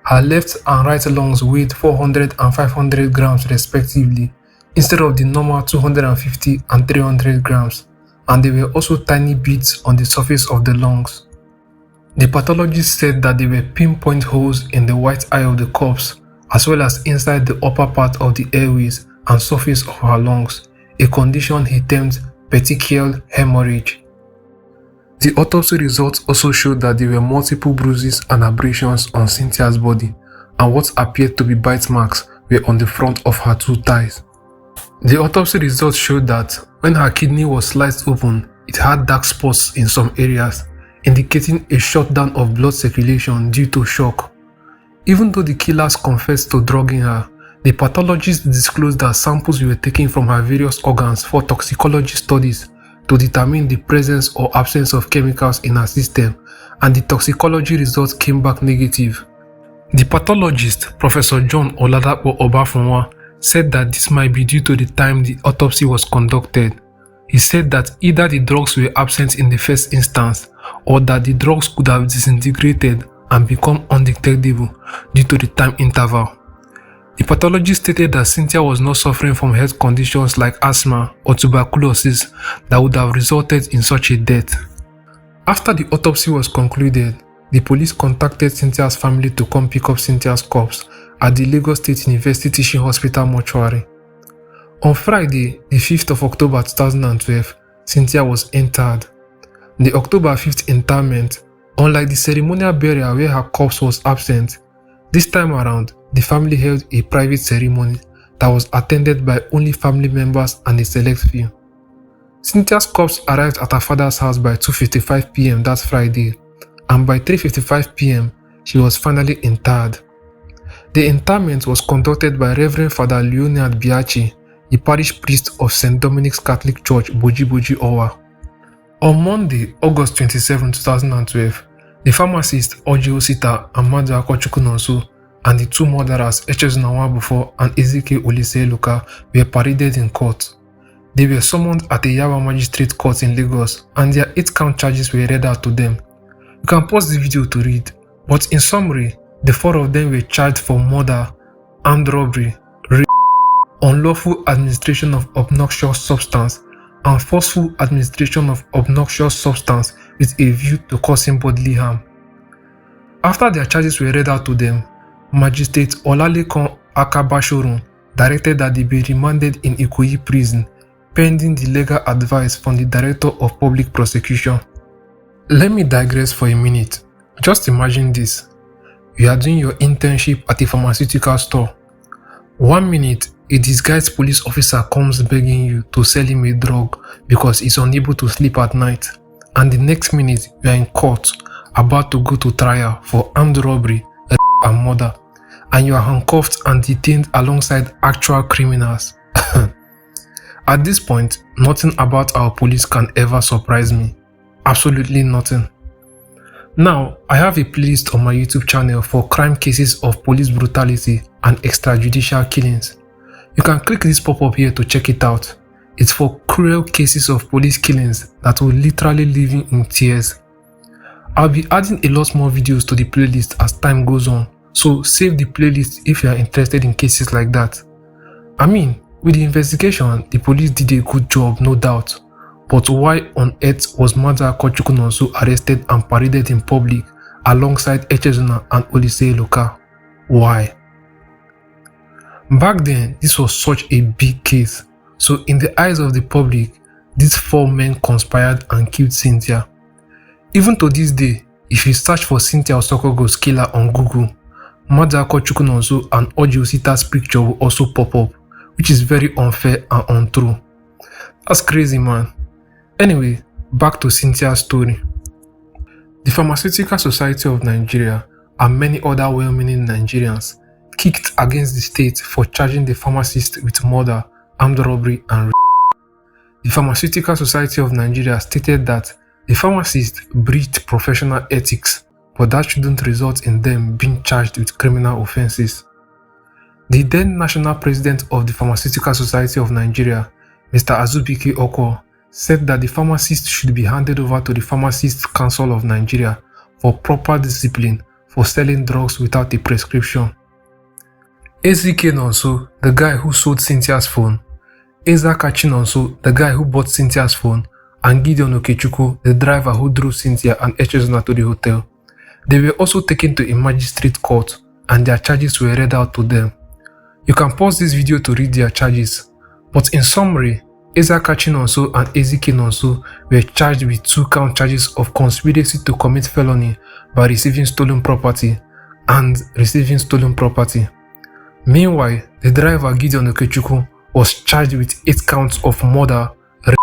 Her left and right lungs weighed 400 and 500 grams respectively, instead of the normal 250 and 300 grams, and there were also tiny beads on the surface of the lungs. The pathologist said that there were pinpoint holes in the white eye of the corpse, as well as inside the upper part of the airways and surface of her lungs, a condition he termed petechial hemorrhage. The autopsy results also showed that there were multiple bruises and abrasions on Cynthia's body, and what appeared to be bite marks were on the front of her two thighs. The autopsy results showed that when her kidney was sliced open, it had dark spots in some areas, indicating a shutdown of blood circulation due to shock. Even though the killers confessed to drugging her, the pathologist disclosed that samples were taken from her various organs for toxicology studies to determine the presence or absence of chemicals in her system, and the toxicology results came back negative. The pathologist, Professor John Oladapo Obafunwa, said that this might be due to the time the autopsy was conducted. He said that either the drugs were absent in the first instance, or that the drugs could have disintegrated and become undetectable due to the time interval. The pathologist stated that Cynthia was not suffering from health conditions like asthma or tuberculosis that would have resulted in such a death. After the autopsy was concluded, the police contacted Cynthia's family to come pick up Cynthia's corpse at the Lagos State University Teaching Hospital mortuary. On Friday, the 5th of October 2012, Cynthia was interred. The October 5th interment, unlike the ceremonial burial where her corpse was absent, this time around, the family held a private ceremony that was attended by only family members and a select few. Cynthia's corpse arrived at her father's house by 2:55 p.m. that Friday, and by 3:55 p.m., she was finally interred. The interment was conducted by Reverend Father Leonard Biachi, the parish priest of St. Dominic's Catholic Church, Boji Owa. On Monday, August 27, 2012, the pharmacist Oji Osita and Mada Akochukunonso and the two murderers Echezona Nwabufo and Ezekiel Oliseluka were paraded in court. They were summoned at the Yawa Magistrate Court in Lagos and their 8-count charges were read out to them. You can pause the video to read, but in summary, the 4 of them were charged for murder, armed robbery, rape, unlawful administration of obnoxious substance, and forceful administration of obnoxious substance with a view to causing bodily harm. After their charges were read out to them, Magistrate Olalekan Akabashorun directed that they be remanded in Ikoyi prison pending the legal advice from the Director of Public Prosecution. Let me digress for a minute. Just imagine this. You are doing your internship at a pharmaceutical store. 1 minute, a disguised police officer comes begging you to sell him a drug because he's unable to sleep at night. And the next minute, you are in court, about to go to trial for armed robbery, rape and murder. And you are handcuffed and detained alongside actual criminals. At this point, nothing about our police can ever surprise me. Absolutely nothing. Now, I have a playlist on my YouTube channel for crime cases of police brutality and extrajudicial killings. You can click this pop-up here to check it out. It's for cruel cases of police killings that will literally leave you in tears. I'll be adding a lot more videos to the playlist as time goes on, so save the playlist if you are interested in cases like that. I mean, with the investigation, the police did a good job, no doubt. But why on earth was Mada Akochukunonso arrested and paraded in public alongside Echezona and Oliseluka? Why? Back then, this was such a big case, so in the eyes of the public, these 4 men conspired and killed Cynthia. Even to this day, if you search for Cynthia Osokogu's killer on Google, Mada Akochukunonso and Oji Osita's picture will also pop up, which is very unfair and untrue. That's crazy, man. Anyway, back to Cynthia's story. The Pharmaceutical Society of Nigeria and many other well-meaning Nigerians kicked against the state for charging the pharmacist with murder, armed robbery and rape. The Pharmaceutical Society of Nigeria stated that the pharmacist breached professional ethics, but that shouldn't result in them being charged with criminal offenses. The then National President of the Pharmaceutical Society of Nigeria, Mr. Azubike Okwo, said that the pharmacist should be handed over to the Pharmacists Council of Nigeria for proper discipline for selling drugs without a prescription. Ezike Nonso, the guy who sold Cynthia's phone, Ezaka Chinonso, the guy who bought Cynthia's phone, and Gideon Okechukwu, the driver who drove Cynthia and Echezona to the hotel. They were also taken to a magistrate court and their charges were read out to them. You can pause this video to read their charges, but in summary, Ezaka Chinonso and Ezike Nonso were charged with 2-count charges of conspiracy to commit felony by receiving stolen property and receiving stolen property. Meanwhile, the driver Gideon Okechukwu was charged with 8 counts of murder, rape,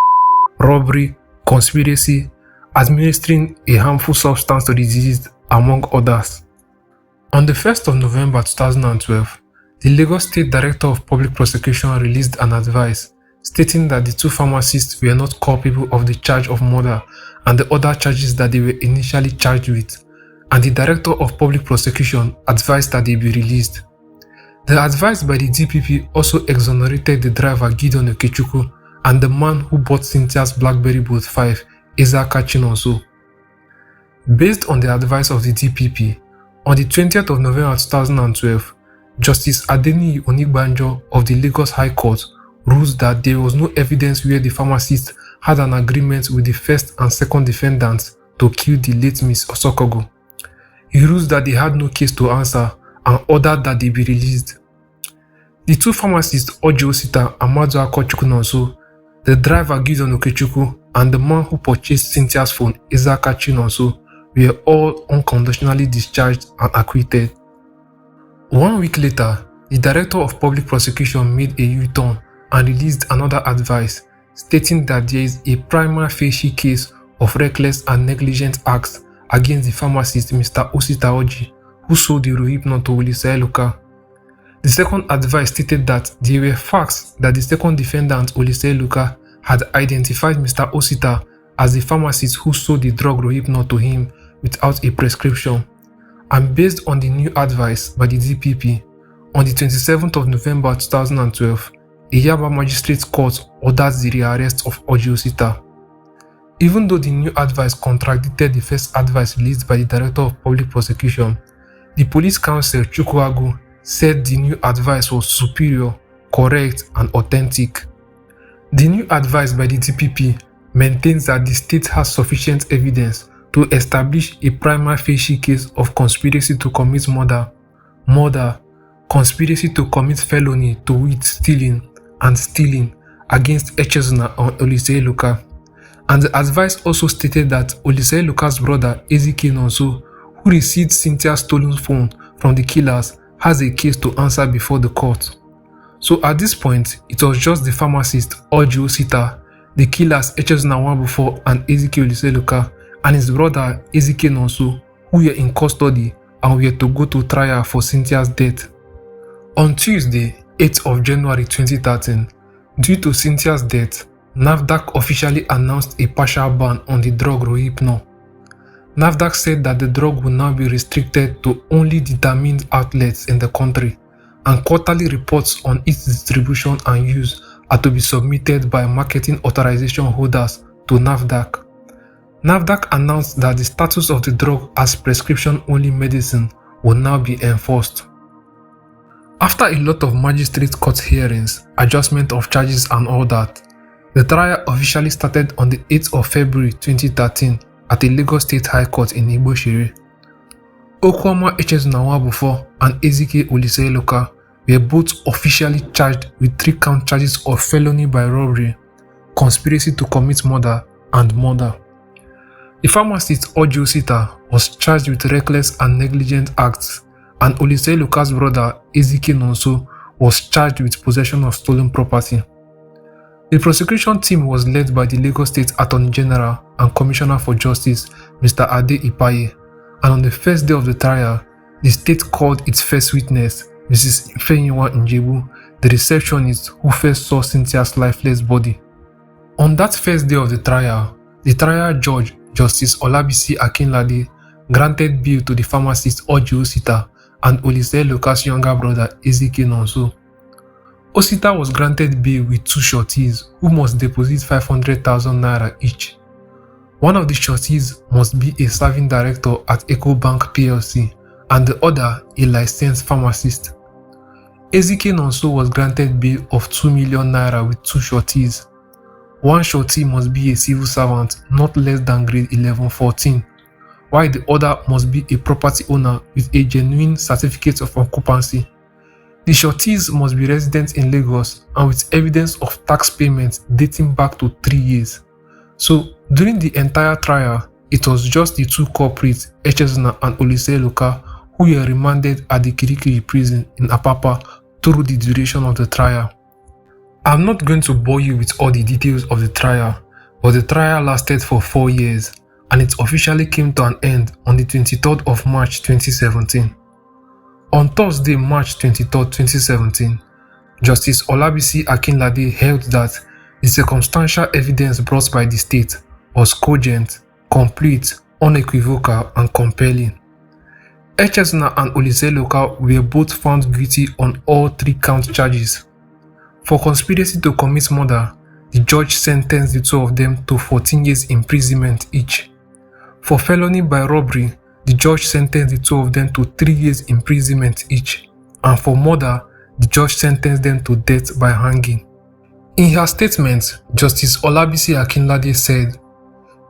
robbery, conspiracy, administering a harmful substance to the deceased, among others. On the 1st of November 2012, the Lagos State Director of Public Prosecution released an advice stating that the 2 pharmacists were not culpable of the charge of murder and the other charges that they were initially charged with, and the Director of Public Prosecution advised that they be released. The advice by the DPP also exonerated the driver Gideon Okechukwu and the man who bought Cynthia's BlackBerry Bolt 5, Ezaka Chinonso. Based on the advice of the DPP, on the 20th of November 2012, Justice Adeniyi Onigbanjo of the Lagos High Court rules that there was no evidence where the pharmacist had an agreement with the first and second defendants to kill the late Miss Osokogu. He rules that they had no case to answer and ordered that they be released. The two pharmacists, Oji Osita and Maduako Chukwunonso, the driver Gideon Okechukwu, and the man who purchased Cynthia's phone, Izaka Chinonso, were all unconditionally discharged and acquitted. 1 week later, the Director of Public Prosecution made a U-turn and released another advice, stating that there is a prima facie case of reckless and negligent acts against the pharmacist Mr. Osita Oji, who sold the Rohypnol to Olisa Eluka. The second advice stated that there were facts that the second defendant, Olisa Eluka, had identified Mr. Osita as the pharmacist who sold the drug Rohypnol to him without a prescription. And based on the new advice by the DPP, on the 27th of November 2012, a Yaba Magistrates Court ordered the rearrest of Oji Osita. Even though the new advice contradicted the first advice released by the Director of Public Prosecution, the Police Counsel Chukwuagu said the new advice was superior, correct, and authentic. The new advice by the DPP maintains that the state has sufficient evidence to establish a prima facie case of conspiracy to commit murder, conspiracy to commit felony to wit stealing, and stealing against Echezona and Olisa Eluka. And the advice also stated that Olisa Eluka's brother Ezike Nonso, who received Cynthia's stolen phone from the killers, has a case to answer before the court. So at this point, it was just the pharmacist Oji Osita, the killers Echezona Nwabufo and Ezike Olisa Eluka, and his brother Ezike Nonso, who were in custody and were to go to trial for Cynthia's death. On Tuesday, 8th of January 2013, due to Cynthia's death, NAFDAC officially announced a partial ban on the drug Rohypnol. NAFDAC said that the drug will now be restricted to only determined outlets in the country, and quarterly reports on its distribution and use are to be submitted by marketing authorization holders to NAFDAC. NAFDAC announced that the status of the drug as prescription-only medicine will now be enforced. After a lot of magistrate court hearings, adjustment of charges and all that, the trial officially started on the 8th of February 2013 at the Lagos State High Court in Igboshiri. Okwuoma Echezona Nwabufo and Ezike Olisa Eluka were both officially charged with 3-count charges of felony by robbery, conspiracy to commit murder, and murder. The pharmacist Oji Osita was charged with reckless and negligent acts, and Olisa Eluka's brother Ezike Nonso was charged with possession of stolen property. The prosecution team was led by the Lagos State Attorney General and Commissioner for Justice, Mr. Ade Ipaye, and on the first day of the trial, the state called its first witness, Mrs. Ifeyinwa Njebu, the receptionist who first saw Cynthia's lifeless body. On that first day of the trial judge, Justice Olabisi Akinlade, granted bail to the pharmacist Oji Osita and Olisa Eluka's younger brother Ezike Nonso. Osita was granted bail with 2 sureties who must deposit 500,000 naira each. One of the sureties must be a serving director at Ecobank PLC and the other a licensed pharmacist. Ezike Nonso was granted bail of 2 million naira with 2 sureties. One surety must be a civil servant not less than grade 11-14, while the other must be a property owner with a genuine certificate of occupancy. The sureties must be resident in Lagos and with evidence of tax payments dating back to 3 years. So, during the entire trial, it was just the 2 culprits, Echezona and Olisa Eluka, who were remanded at the Kirikiri prison in Apapa through the duration of the trial. I'm not going to bore you with all the details of the trial, but the trial lasted for 4 years and it officially came to an end on the 23rd of March 2017. On Thursday, March 23, 2017, Justice Olabisi Akinlade held that the circumstantial evidence brought by the state was cogent, complete, unequivocal, and compelling. Echezona and Olisa Eluka were both found guilty on all 3-count charges. For conspiracy to commit murder, the judge sentenced the 2 of them to 14 years imprisonment each. For felony by robbery, the judge sentenced the 2 of them to 3 years imprisonment each, and for murder, the judge sentenced them to death by hanging. In her statement, Justice Olabisi Akinlade said,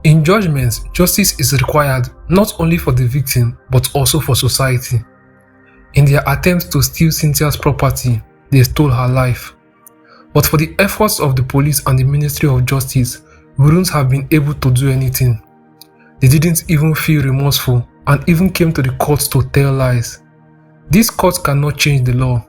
"In judgment, justice is required not only for the victim but also for society. In their attempts to steal Cynthia's property, they stole her life. But for the efforts of the police and the Ministry of Justice, we wouldn't have been able to do anything. They didn't even feel remorseful and even came to the courts to tell lies. This court cannot change the law.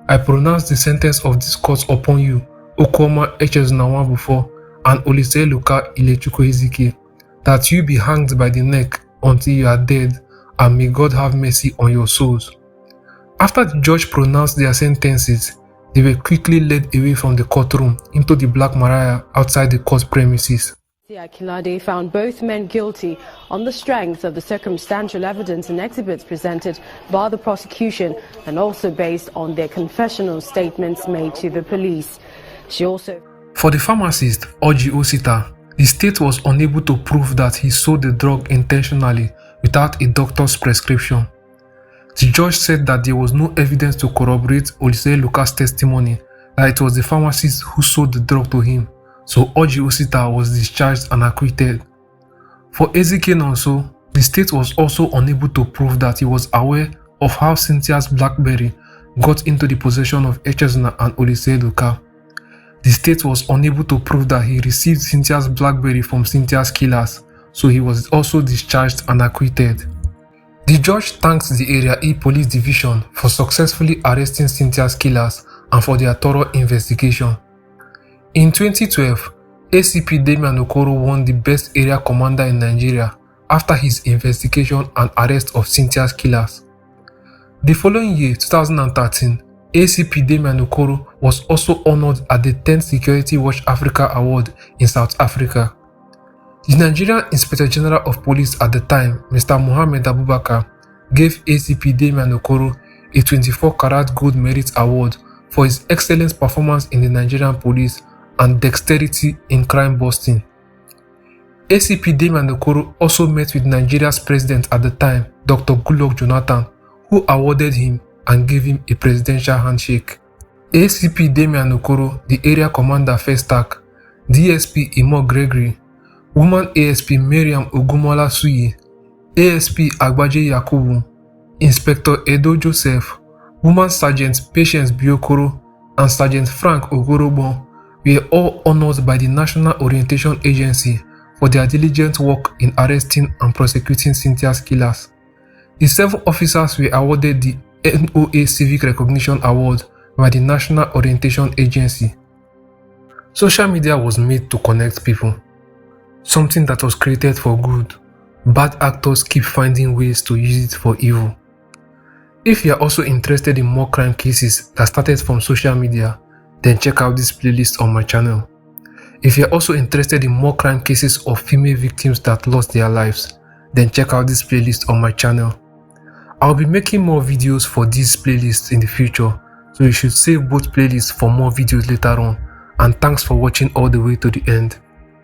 I pronounce the sentence of this court upon you, Okwuoma Echezona Nwabufo and Oluseloka Ilechukwu, that you be hanged by the neck until you are dead, and may God have mercy on your souls. After the judge pronounced their sentences, they were quickly led away from the courtroom into the Black Maria outside the court premises. Akilade found both men guilty on the strength of the circumstantial evidence and exhibits presented by the prosecution, and also based on their confessional statements made to the police. For the pharmacist, Oji Osita, the state was unable to prove that he sold the drug intentionally without a doctor's prescription. The judge said that there was no evidence to corroborate Oluseloka's testimony that it was the pharmacist who sold the drug to him, so Oji Osita was discharged and acquitted. For Ezike Nonso, the state was also unable to prove that he was aware of how Cynthia's BlackBerry got into the possession of Echezona and Oluseloka. The state was unable to prove that he received Cynthia's BlackBerry from Cynthia's killers, so he was also discharged and acquitted. The judge thanked the Area E Police Division for successfully arresting Cynthia's killers and for their thorough investigation. In 2012, ACP Damian Okoro won the Best Area Commander in Nigeria after his investigation and arrest of Cynthia's killers. The following year, 2013, ACP Damian Okoro was also honored at the 10th Security Watch Africa Award in South Africa. The Nigerian Inspector General of Police at the time, Mr. Mohammed Abubakar, gave ACP Damian Okoro a 24-karat gold merit award for his excellent performance in the Nigerian police and dexterity in crime busting. ACP Damian Okoro also met with Nigeria's president at the time, Dr. Goodluck Jonathan, who awarded him and gave him a presidential handshake. ACP Damian Okoro, the area commander Festac, DSP Imo Gregory, Woman ASP Miriam Ogumola Suyi, ASP Agbaje Yakubu, Inspector Edo Joseph, Woman Sergeant Patience Biokoro, and Sergeant Frank Ogorobon were all honored by the National Orientation Agency for their diligent work in arresting and prosecuting Cynthia's killers. The 7 officers were awarded the NOA Civic Recognition Award by the National Orientation Agency. Social media was made to connect people, something that was created for good. Bad actors keep finding ways to use it for evil. If you are also interested in more crime cases that started from social media, then check out this playlist on my channel. If you are also interested in more crime cases of female victims that lost their lives, then check out this playlist on my channel. I'll be making more videos for these playlists in the future, so you should save both playlists for more videos later on, and thanks for watching all the way to the end.